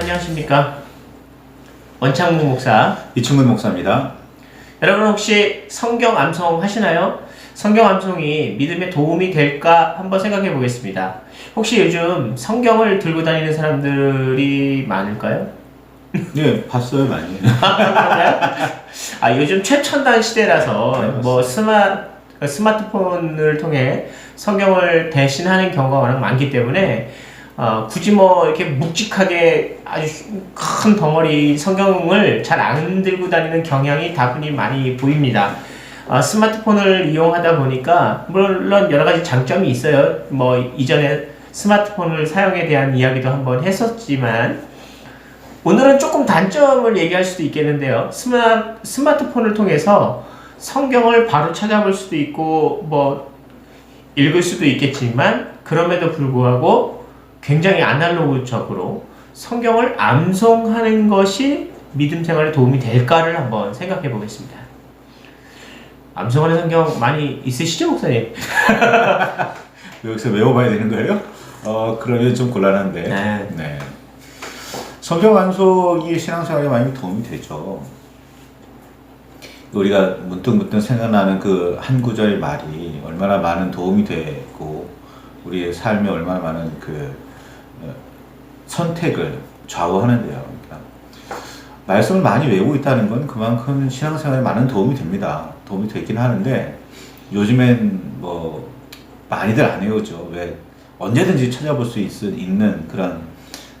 안녕하십니까. 원창무 목사 이충근 목사입니다. 여러분 혹시 성경 암송 하시나요? 성경 암송이 믿음에 도움이 될까 한번 생각해 보겠습니다. 혹시 요즘 성경을 들고 다니는 사람들이 많을까요? 네, 봤어요 많이. 요즘 최첨단 시대라서 네, 뭐 스마트폰을 통해 성경을 대신하는 경우가 워낙 많기 때문에 굳이 뭐 이렇게 묵직하게 아주 큰 덩어리 성경을 잘 안 들고 다니는 경향이 다분히 많이 보입니다. 스마트폰을 이용하다 보니까 물론 여러 가지 장점이 있어요. 뭐 이전에 스마트폰을 사용에 대한 이야기도 한번 했었지만 오늘은 조금 단점을 얘기할 수도 있겠는데요. 스마트폰을 통해서 성경을 바로 찾아볼 수도 있고 뭐 읽을 수도 있겠지만 그럼에도 불구하고 굉장히 아날로그적으로 성경을 암송하는 것이 믿음 생활에 도움이 될까를 한번 생각해 보겠습니다. 암송하는 성경 많이 있으시죠, 목사님? 여기서 외워봐야 되는 거예요? 그러면 좀 곤란한데. 네. 성경 암송이 신앙생활에 많이 도움이 되죠. 우리가 문득 생각나는 그 한 구절 말이 얼마나 많은 도움이 되고 우리의 삶에 얼마나 많은 그 선택을 좌우하는데요. 그러니까 말씀을 많이 외우고 있다는 건 그만큼 신앙생활에 많은 도움이 됩니다. 도움이 되긴 하는데 요즘엔 뭐 많이들 안 외우죠. 왜 언제든지 찾아볼 수 있는 그런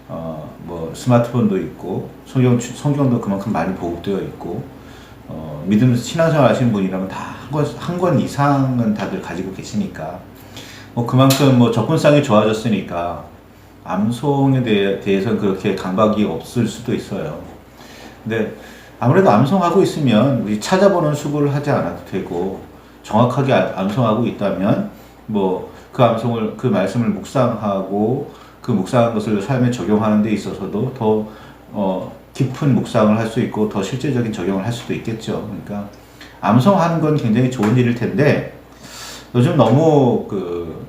뭐 스마트폰도 있고 성경도 그만큼 많이 보급되어 있고 믿음 신앙생활 하시는 분이라면 다 한 권 이상은 다들 가지고 계시니까 뭐 그만큼 뭐 접근성이 좋아졌으니까 암송에 대해서는 그렇게 강박이 없을 수도 있어요. 근데 아무래도 암송하고 있으면 우리 찾아보는 수고를 하지 않아도 되고 정확하게 암송하고 있다면 뭐 그 말씀을 묵상하고 그 묵상한 것을 삶에 적용하는 데 있어서도 더 깊은 묵상을 할 수 있고 더 실제적인 적용을 할 수도 있겠죠. 그러니까 암송하는 건 굉장히 좋은 일일 텐데 요즘 너무 그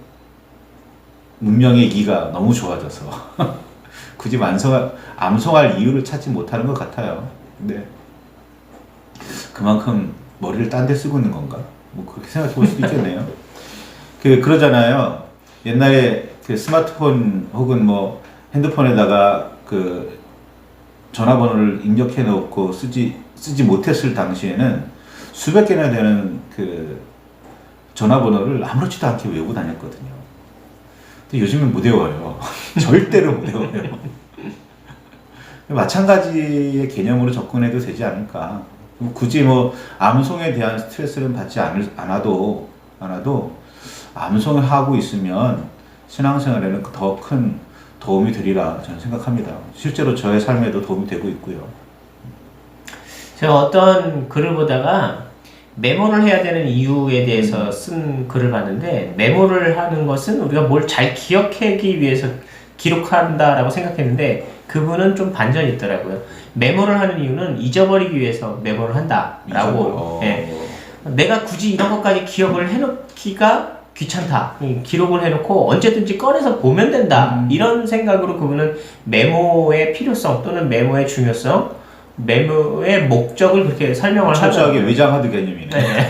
문명의 기가 너무 좋아져서 굳이 암송할 이유를 찾지 못하는 것 같아요. 근데 그만큼 머리를 딴 데 쓰고 있는 건가? 뭐 그렇게 생각해 볼 수도 있겠네요. 그러잖아요. 옛날에 그 스마트폰 혹은 뭐 핸드폰에다가 그 전화번호를 입력해 놓고 쓰지 못했을 당시에는 수백 개나 되는 그 전화번호를 아무렇지도 않게 외우고 다녔거든요. 근데 요즘은 못 외워요. 절대로 못 외워요. 마찬가지의 개념으로 접근해도 되지 않을까. 굳이 뭐 암송에 대한 스트레스를 받지 않아도 암송을 하고 있으면 신앙생활에는 더 큰 도움이 되리라 저는 생각합니다. 실제로 저의 삶에도 도움이 되고 있고요. 제가 어떤 글을 보다가 메모를 해야 되는 이유에 대해서 쓴 글을 봤는데 메모를 하는 것은 우리가 뭘 잘 기억하기 위해서 기록한다라고 생각했는데 그분은 좀 반전이 있더라고요. 메모를 하는 이유는 잊어버리기 위해서 메모를 한다라고. 내가 굳이 이런 것까지 기억을 해놓기가 귀찮다. 기록을 해놓고 언제든지 꺼내서 보면 된다. 이런 생각으로 그분은 메모의 필요성 또는 메모의 중요성, 메모의 목적을 그렇게 설명을 하더라고요. 철저하게 외장하드 개념이네. 네.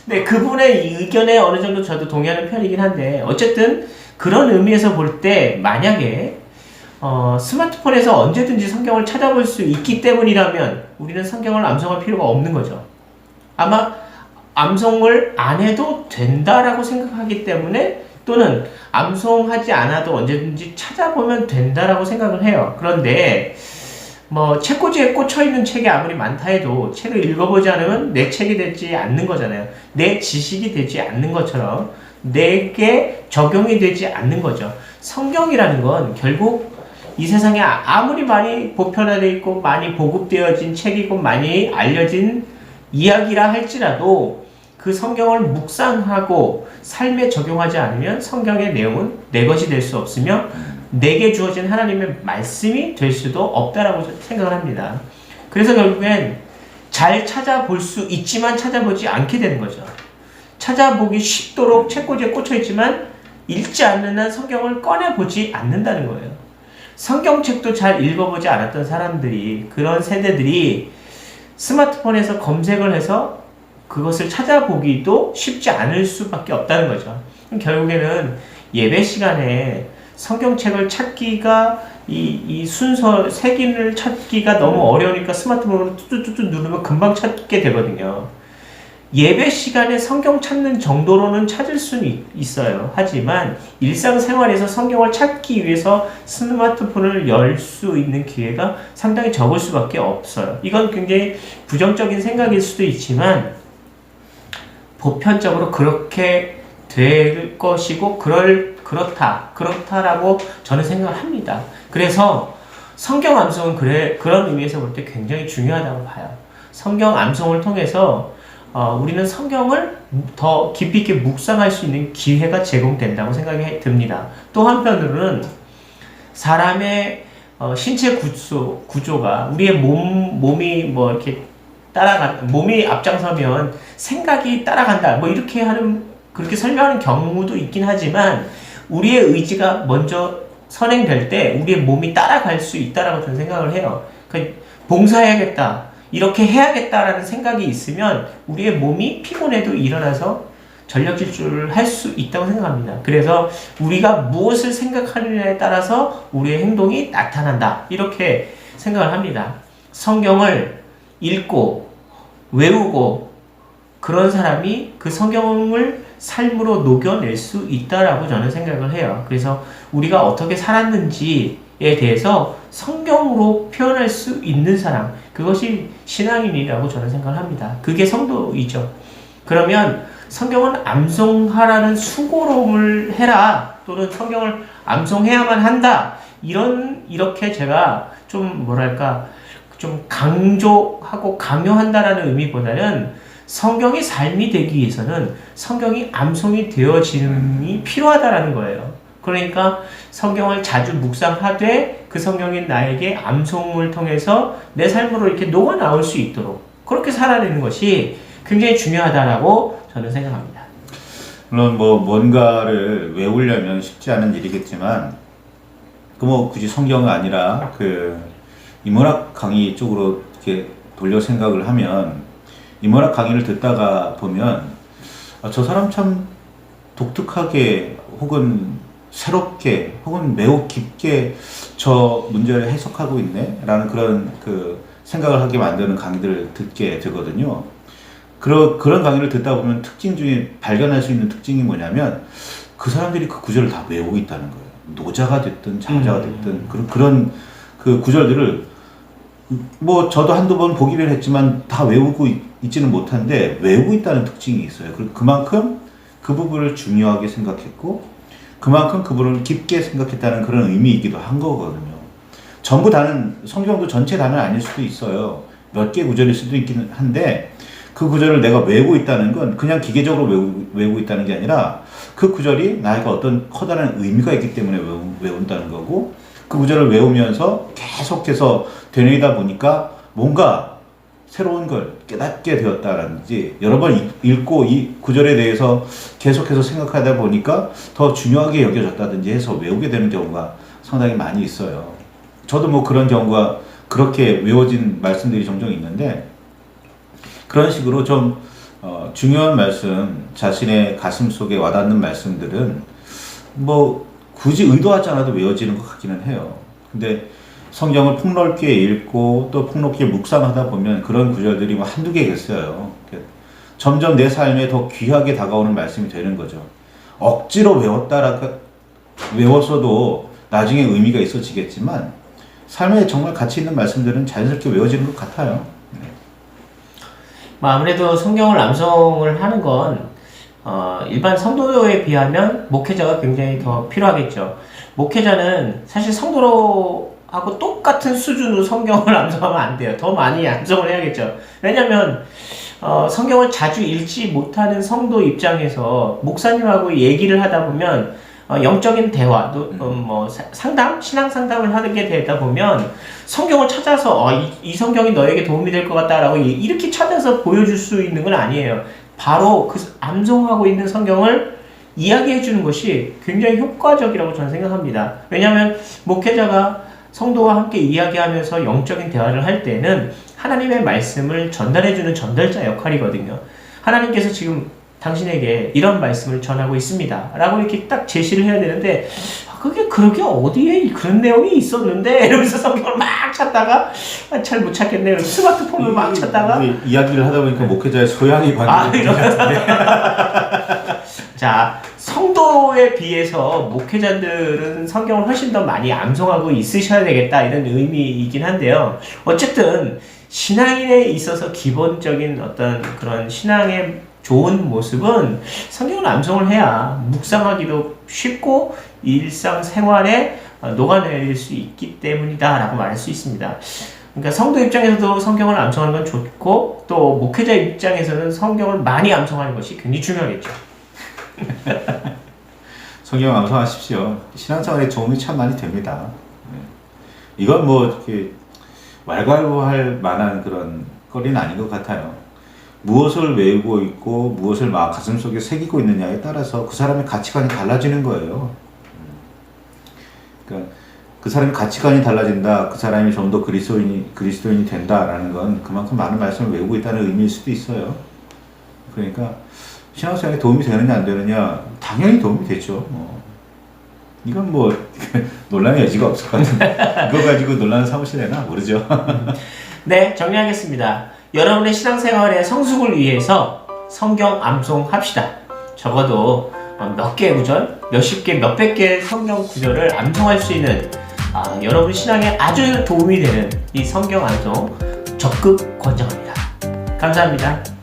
네, 그분의 의견에 어느 정도 저도 동의하는 편이긴 한데 어쨌든 그런 의미에서 볼 때 만약에 스마트폰에서 언제든지 성경을 찾아볼 수 있기 때문이라면 우리는 성경을 암송할 필요가 없는 거죠. 아마 암송을 안 해도 된다라고 생각하기 때문에 또는 암송하지 않아도 언제든지 찾아보면 된다라고 생각을 해요. 그런데 뭐 책꽂이에 꽂혀있는 책이 아무리 많다 해도 책을 읽어보지 않으면 내 책이 되지 않는 거잖아요. 내 지식이 되지 않는 것처럼 내게 적용이 되지 않는 거죠. 성경이라는 건 결국 이 세상에 아무리 많이 보편화되어 있고 많이 보급되어진 책이고 많이 알려진 이야기라 할지라도 그 성경을 묵상하고 삶에 적용하지 않으면 성경의 내용은 내 것이 될 수 없으며 내게 주어진 하나님의 말씀이 될 수도 없다라고 생각을 합니다. 그래서 결국엔 잘 찾아볼 수 있지만 찾아보지 않게 되는 거죠. 찾아보기 쉽도록 책꽂이에 꽂혀 있지만 읽지 않는 한 성경을 꺼내보지 않는다는 거예요. 성경책도 잘 읽어보지 않았던 사람들이, 그런 세대들이 스마트폰에서 검색을 해서 그것을 찾아보기도 쉽지 않을 수밖에 없다는 거죠. 결국에는 예배 시간에 성경책을 찾기가 이 순서 색인을 찾기가 너무 어려우니까 스마트폰으로 뚜뚜뚜뚜 누르면 금방 찾게 되거든요. 예배 시간에 성경 찾는 정도로는 찾을 수는 있어요. 하지만 일상생활에서 성경을 찾기 위해서 스마트폰을 열 수 있는 기회가 상당히 적을 수밖에 없어요. 이건 굉장히 부정적인 생각일 수도 있지만 보편적으로 그렇게 될 것이고 그렇다라고 저는 생각합니다. 그래서 성경 암송은 그런 의미에서 볼 때 굉장히 중요하다고 봐요. 성경 암송을 통해서 우리는 성경을 더 깊이 있게 묵상할 수 있는 기회가 제공된다고 생각이 듭니다. 또 한편으로는 사람의 신체 구조가 우리의 몸이 뭐 이렇게 몸이 앞장서면 생각이 따라간다. 뭐 이렇게 그렇게 설명하는 경우도 있긴 하지만 우리의 의지가 먼저 선행될 때 우리의 몸이 따라갈 수 있다라고 저는 생각을 해요. 그러니까 봉사해야겠다, 이렇게 해야겠다라는 생각이 있으면 우리의 몸이 피곤해도 일어나서 전력 질주를 할 수 있다고 생각합니다. 그래서 우리가 무엇을 생각하느냐에 따라서 우리의 행동이 나타난다, 이렇게 생각을 합니다. 성경을 읽고 외우고 그런 사람이 그 성경을 삶으로 녹여낼 수 있다라고 저는 생각을 해요. 그래서 우리가 어떻게 살았는지에 대해서 성경으로 표현할 수 있는 사람, 그것이 신앙인이라고 저는 생각을 합니다. 그게 성도이죠. 그러면 성경은 암송하라는 수고로움을 해라, 또는 성경을 암송해야만 한다, 이렇게 제가 좀 좀 강조하고 강요한다라는 의미보다는 성경이 삶이 되기 위해서는 성경이 암송이 되어짐이 필요하다라는 거예요. 그러니까 성경을 자주 묵상하되 그 성경이 나에게 암송을 통해서 내 삶으로 이렇게 녹아 나올 수 있도록 그렇게 살아내는 것이 굉장히 중요하다라고 저는 생각합니다. 물론 뭔가를 외우려면 쉽지 않은 일이겠지만 굳이 성경이 아니라 인문학 강의 쪽으로 이렇게 돌려 생각을 하면, 인문학 강의를 듣다가 보면 저 사람 참 독특하게 혹은 새롭게 혹은 매우 깊게 저 문제를 해석하고 있네 라는 그런 생각을 하게 만드는 강의들을 듣게 되거든요. 그런 강의를 듣다 보면 특징 중에 발견할 수 있는 특징이 뭐냐면 그 사람들이 그 구절을 다 외우고 있다는 거예요. 노자가 됐든 자자가 됐든 그런 구절들을 저도 한두 번 보기를 했지만 다 외우고 있지는 못한데 외우고 있다는 특징이 있어요. 그만큼 그 부분을 중요하게 생각했고 그만큼 그 부분을 깊게 생각했다는 그런 의미이기도 한 거거든요. 전부 다는, 성경도 전체 다는 아닐 수도 있어요. 몇 개 구절일 수도 있긴 한데 그 구절을 내가 외우고 있다는 건 그냥 기계적으로 외우고 있다는 게 아니라 그 구절이 나에게 어떤 커다란 의미가 있기 때문에 외운다는 거고, 그 구절을 외우면서 계속해서 되뇌이다 보니까 뭔가 새로운 걸 깨닫게 되었다라든지, 여러 번 읽고 이 구절에 대해서 계속해서 생각하다 보니까 더 중요하게 여겨졌다든지 해서 외우게 되는 경우가 상당히 많이 있어요. 저도 그런 경우가, 그렇게 외워진 말씀들이 종종 있는데, 그런 식으로 좀 중요한 말씀, 자신의 가슴 속에 와닿는 말씀들은 굳이 의도하지 않아도 외워지는 것 같기는 해요. 근데 성경을 폭넓게 읽고 또 폭넓게 묵상하다 보면 그런 구절들이 한두 개겠어요. 점점 내 삶에 더 귀하게 다가오는 말씀이 되는 거죠. 억지로 외웠어도 나중에 의미가 있어지겠지만 삶에 정말 가치 있는 말씀들은 자연스럽게 외워지는 것 같아요. 아무래도 성경을 암송을 하는 건 일반 성도에 비하면 목회자가 굉장히 더 필요하겠죠. 목회자는 사실 성도하고 똑같은 수준으로 성경을 암송하면 안 돼요. 더 많이 암송을 해야겠죠. 왜냐면 성경을 자주 읽지 못하는 성도 입장에서 목사님하고 얘기를 하다 보면 영적인 대화도 신앙 상담을 하게 되다 보면 성경을 찾아서 이 성경이 너에게 도움이 될 것 같다라고 이렇게 찾아서 보여줄 수 있는 건 아니에요. 바로 그 암송하고 있는 성경을 이야기해 주는 것이 굉장히 효과적이라고 저는 생각합니다. 왜냐하면 목회자가 성도와 함께 이야기하면서 영적인 대화를 할 때는 하나님의 말씀을 전달해주는 전달자 역할이거든요. 하나님께서 지금 당신에게 이런 말씀을 전하고 있습니다 라고 이렇게 딱 제시를 해야 되는데, 그게 그러게 어디에 그런 내용이 있었는데 이러면서 성경을 막 찾다가 잘 못 찾겠네, 그래서 스마트폰을 막 찾다가 이야기를 하다 보니까 목회자의 소양이 관계된 것 같은데. 자, 성도에 비해서 목회자들은 성경을 훨씬 더 많이 암송하고 있으셔야 되겠다, 이런 의미이긴 한데요. 어쨌든 신앙인에 있어서 기본적인 어떤 그런 신앙의 좋은 모습은 성경을 암송을 해야 묵상하기도 쉽고 일상생활에 녹아내릴 수 있기 때문이다 라고 말할 수 있습니다. 그러니까 성도 입장에서도 성경을 암송하는 건 좋고, 또 목회자 입장에서는 성경을 많이 암송하는 것이 굉장히 중요하겠죠. 성경 암송하십시오. 신앙생활에 도움이 참 많이 됩니다. 이건 뭐 이렇게 왈가왈부할 만한 그런 거리는 아닌 것 같아요. 무엇을 외우고 있고 무엇을 막 가슴속에 새기고 있느냐에 따라서 그 사람의 가치관이 달라지는 거예요. 그러니까 그 사람의 가치관이 달라진다, 그 사람이 좀 더 그리스도인이 된다라는 건 그만큼 많은 말씀을 외우고 있다는 의미일 수도 있어요. 그러니까 신앙생활에 도움이 되느냐 안 되느냐, 당연히 도움이 되죠. 이건 뭐 논란의 여지가 없을 것 같은데 이거 가지고 논란을 삼으실래나 모르죠. 네, 정리하겠습니다. 여러분의 신앙생활의 성숙을 위해서 성경 암송합시다. 적어도 몇 개의 구절, 몇십 개, 몇백 개의 성경 구절을 암송할 수 있는 여러분 신앙에 아주 도움이 되는 이 성경 암송 적극 권장합니다. 감사합니다.